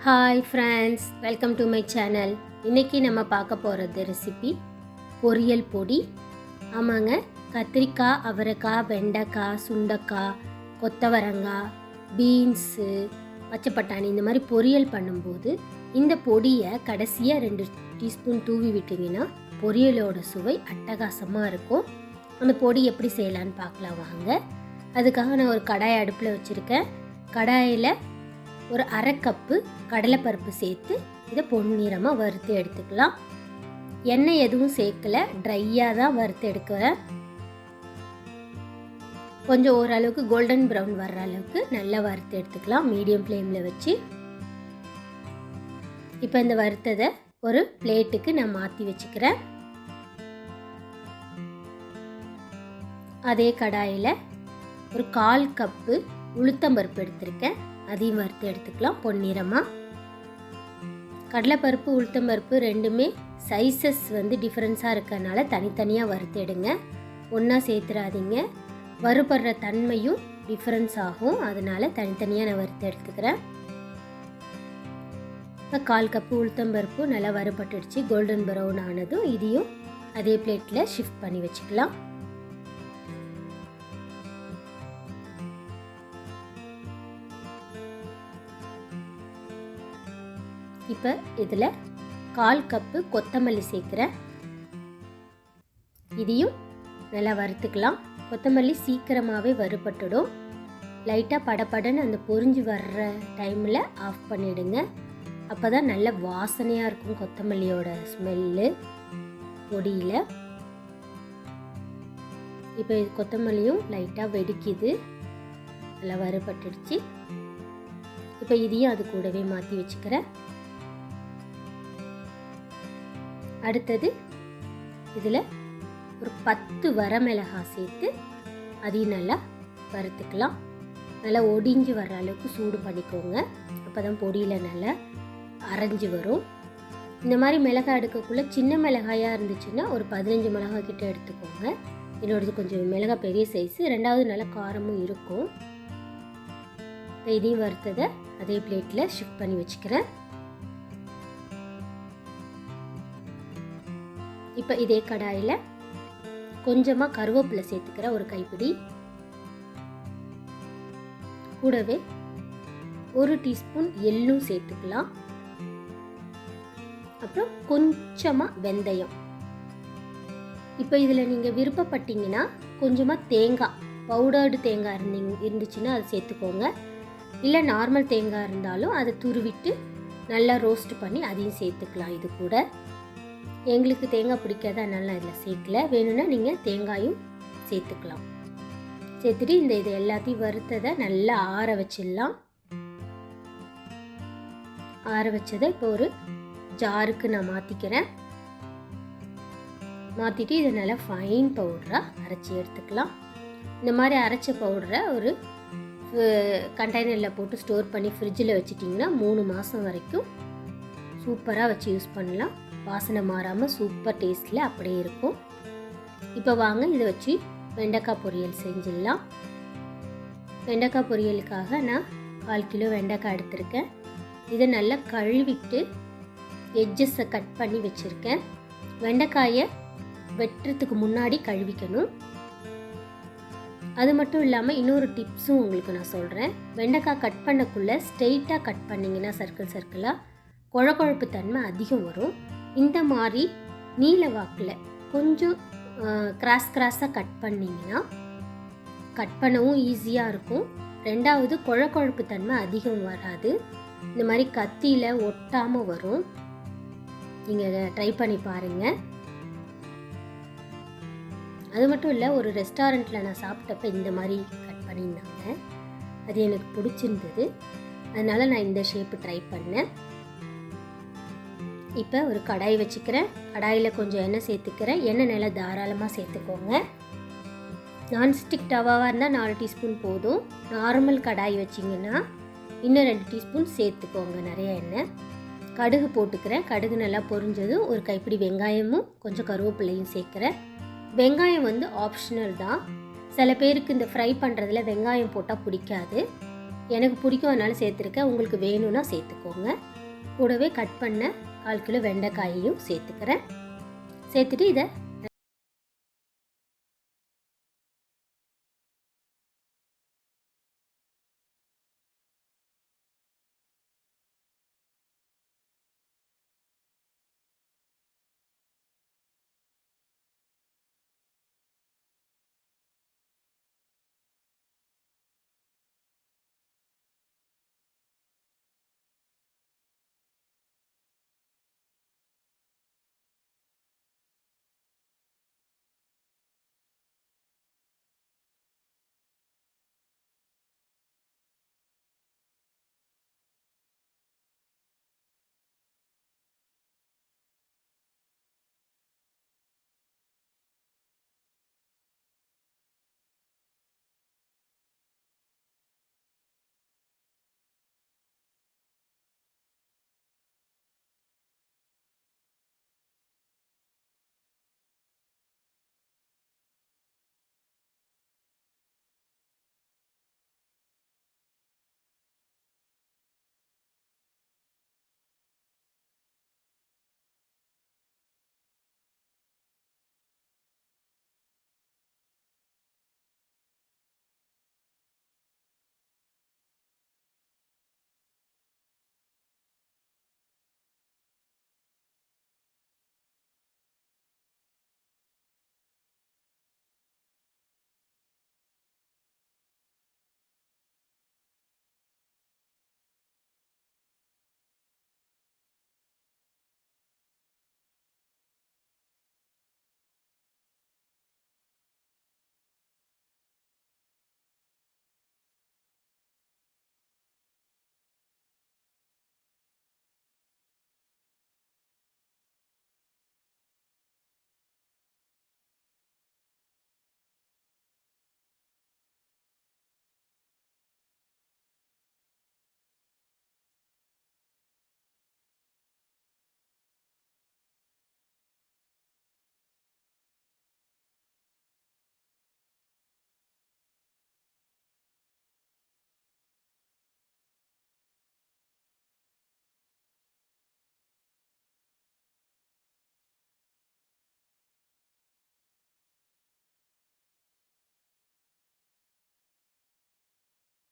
Hi friends, welcome to my channel. இன்றைக்கி நம்ம பார்க்க போகிறது ரெசிபி பொரியல் பொடி. ஆமாங்க, கத்திரிக்காய், அவரைக்காய், வெண்டைக்காய், சுண்டைக்காய், கொத்தவரங்காய், பீன்ஸு, பச்சை பட்டாணி இந்த மாதிரி பொரியல் பண்ணும்போது இந்த பொடியை கடைசியாக 2 டீஸ்பூன் தூவி விட்டிங்கன்னா பொரியலோட சுவை அட்டகாசமாக இருக்கும். அந்த பொடி எப்படி செய்யலான்னு பார்க்கலாம் வாங்க. அதுக்காக நான் ஒரு கடாய் அடுப்பில் வச்சுருக்கேன். கடாயில் ஒரு அரை கப்பு கடலைப்பருப்பு சேர்த்து இதை பொன்னிறமாக வறுத்து எடுத்துக்கலாம். எண்ணெய் எதுவும் சேர்க்கலை, ட்ரையாக தான் வறுத்து எடுக்கிறேன். கொஞ்சம் ஓரளவுக்கு கோல்டன் ப்ரௌன் வர்ற அளவுக்கு நல்லா வறுத்து எடுத்துக்கலாம் மீடியம் ஃப்ளேமில் வச்சு. இப்போ இந்த வறுத்ததை ஒரு பிளேட்டுக்கு நான் மாற்றி வச்சுக்கிறேன். அதே கடாயில் ஒரு 1/4 கப்பு உளுத்தம்பருப்பு எடுத்திருக்கேன். அதையும் வறுத்து எடுத்துக்கலாம் பொன்னிறமாக. கடலைப்பருப்பு உளுத்தம்பருப்பு ரெண்டுமே சைஸஸ் டிஃப்ரென்ஸாக இருக்கிறதுனால தனித்தனியாக வறுத்து எடுங்க, ஒன்றா சேர்த்துறாதீங்க. வறுபடுற தன்மையும் டிஃப்ரென்ஸ் ஆகும், அதனால் தனித்தனியாக நான் வறுத்து எடுத்துக்கிறேன். இப்போ 1/4 கப்பு உளுத்தம்பருப்பு நல்லா வறுபட்டுடுச்சு, கோல்டன் ப்ரௌன் ஆனதும் இதையும் அதே பிளேட்டில் ஷிஃப்ட் பண்ணி வச்சுக்கலாம். இப்போ இதில் 1/4 கப்பு கொத்தமல்லி சேர்க்குறேன். இதையும் நல்லா வறுத்துக்கலாம். கொத்தமல்லி சீக்கிரமாகவே வறுபட்டுடும். லைட்டாக படப்படன்னு அந்த பொரிஞ்சு வர்ற டைமில் ஆஃப் பண்ணிவிடுங்க. அப்போ தான் நல்ல வாசனையாக இருக்கும் கொத்தமல்லியோட ஸ்மெல்லு பொடியில். இப்போ இது கொத்தமல்லியும் லைட்டாக வெடிக்குது, நல்லா வறுபட்டுடுச்சு. இப்போ இதையும் அது கூடவே மாற்றி வச்சுக்கிறேன். அடுத்தது இதில் ஒரு 10 வரமிளகாய் சேர்த்து அதையும் நல்லா வறுத்துக்கலாம். நல்லா ஒடிஞ்சு வர்ற அளவுக்கு சூடு பண்ணிக்கோங்க, அப்போ தான் பொடியில் நல்லா அரைஞ்சி வரும். இந்த மாதிரி மிளகாய் எடுக்கக்குள்ளே சின்ன மிளகாயாக இருந்துச்சுன்னா ஒரு 15 மிளகாய் கிட்ட எடுத்துக்கோங்க. என்னோடது கொஞ்சம் மிளகாய் பெரிய சைஸு, 2வது நல்லா காரமும் இருக்கும். இதையும் வறுத்ததை அதே பிளேட்டில் ஷிஃப்ட் பண்ணி வச்சுக்கிறேன். இப்போ இதே கடாயில் கொஞ்சமாக கருவேப்பிலை சேர்த்துக்கிறேன், ஒரு கைப்பிடி. கூடவே 1 டீஸ்பூன் எள்ளும் சேர்த்துக்கலாம். அப்புறம் கொஞ்சமாக வெந்தயம். இப்போ இதில் நீங்கள் விருப்பப்பட்டீங்கன்னா கொஞ்சமாக தேங்காய், பவுடர்டு தேங்காய் இருந்துச்சுன்னா அதை சேர்த்துக்கோங்க. இல்லை நார்மல் தேங்காய் இருந்தாலும் அதை துருவிட்டு நல்லா ரோஸ்ட் பண்ணி அதையும் சேர்த்துக்கலாம். இது கூட எங்களுக்கு தேங்காய் பிடிக்காத, அதனால நான் இதில் சேர்க்கல. வேணும்னா நீங்கள் தேங்காயும் சேர்த்துக்கலாம். சேர்த்துட்டு இது எல்லாத்தையும் வறுத்ததை நல்லா ஆற வச்சிடலாம். ஆற வச்சதை இப்போ ஒரு ஜாருக்கு நான் மாற்றிக்கிறேன். மாற்றிட்டு இதை நல்லா ஃபைன் பவுடராக அரைச்சி எடுத்துக்கலாம். இந்த மாதிரி அரைச்ச பவுடரை ஒரு கண்டெய்னரில் போட்டு ஸ்டோர் பண்ணி ஃப்ரிட்ஜில் வச்சிட்டிங்கன்னா 3 மாதம் வரைக்கும் சூப்பராக வச்சு யூஸ் பண்ணலாம். வாசனை மாறாமல் சூப்பர் டேஸ்ட்டில் அப்படியே இருக்கும். இப்போ வாங்க இதை வச்சு வெண்டைக்காய் பொரியல் செஞ்சிடலாம். வெண்டைக்காய் பொரியலுக்காக நான் 1/4 கிலோ வெண்டைக்காய் எடுத்திருக்கேன். இதை நல்லா கழுவிட்டு எட்ஜஸை கட் பண்ணி வச்சுருக்கேன். வெண்டைக்காயை வெட்டுறதுக்கு முன்னாடி கழுவிக்கணும். அது மட்டும் இல்லாமல் இன்னொரு டிப்ஸும் உங்களுக்கு நான் சொல்கிறேன். வெண்டைக்காய் கட் பண்ணக்குள்ளே ஸ்ட்ரெயிட்டாக கட் பண்ணிங்கன்னா சர்க்கிளாக குழகுழப்பு தன்மை அதிகம் வரும். இந்த மாதிரி நீல வாக்கில் கொஞ்சம் கிராஸாக கட் பண்ணிங்கன்னா கட் பண்ணவும் ஈஸியாக இருக்கும். 2வது குழகுழப்பு தன்மை அதிகம் வராது. இந்த மாதிரி கத்தியில் ஒட்டாமல் வரும். நீங்கள் ட்ரை பண்ணி பாருங்கள். அது மட்டும் இல்லை, ஒரு ரெஸ்டாரண்ட்டில் நான் சாப்பிட்டப்ப இந்த மாதிரி கட் பண்ணியிருந்தாங்க, அது எனக்கு பிடிச்சிருந்தது. அதனால் நான் இந்த ஷேப்பு ட்ரை பண்ணேன். இப்போ ஒரு கடாய் வச்சுக்கிறேன். கடாயில் கொஞ்சம் எண்ணெய் சேர்த்துக்கிறேன். எண்ணெய் நல்லா தாராளமாக சேர்த்துக்கோங்க. நான்ஸ்டிக் டவாவாக இருந்தால் 4 டீஸ்பூன் போதும். நார்மல் கடாய் வச்சிங்கன்னா இன்னும் 2 டீஸ்பூன் சேர்த்துக்கோங்க, நிறைய எண்ணெய். கடுகு போட்டுக்கிறேன். கடுகு நல்லா பொரிஞ்சதும் ஒரு கைப்பிடி வெங்காயமும் கொஞ்சம் கருவேப்பிலையும் சேர்க்குறேன். வெங்காயம் ஆப்ஷனல் தான். சில பேருக்கு இந்த ஃப்ரை பண்ணுறதுல வெங்காயம் போட்டால் பிடிக்காது. எனக்கு பிடிக்கும் அதனால் சேர்த்துருக்கேன். உங்களுக்கு வேணும்னா சேர்த்துக்கோங்க. கூடவே கட் பண்ண 1/4 கிலோ வெண்டைக்காயையும் சேர்த்துக்கிறேன். சேர்த்துட்டு இதை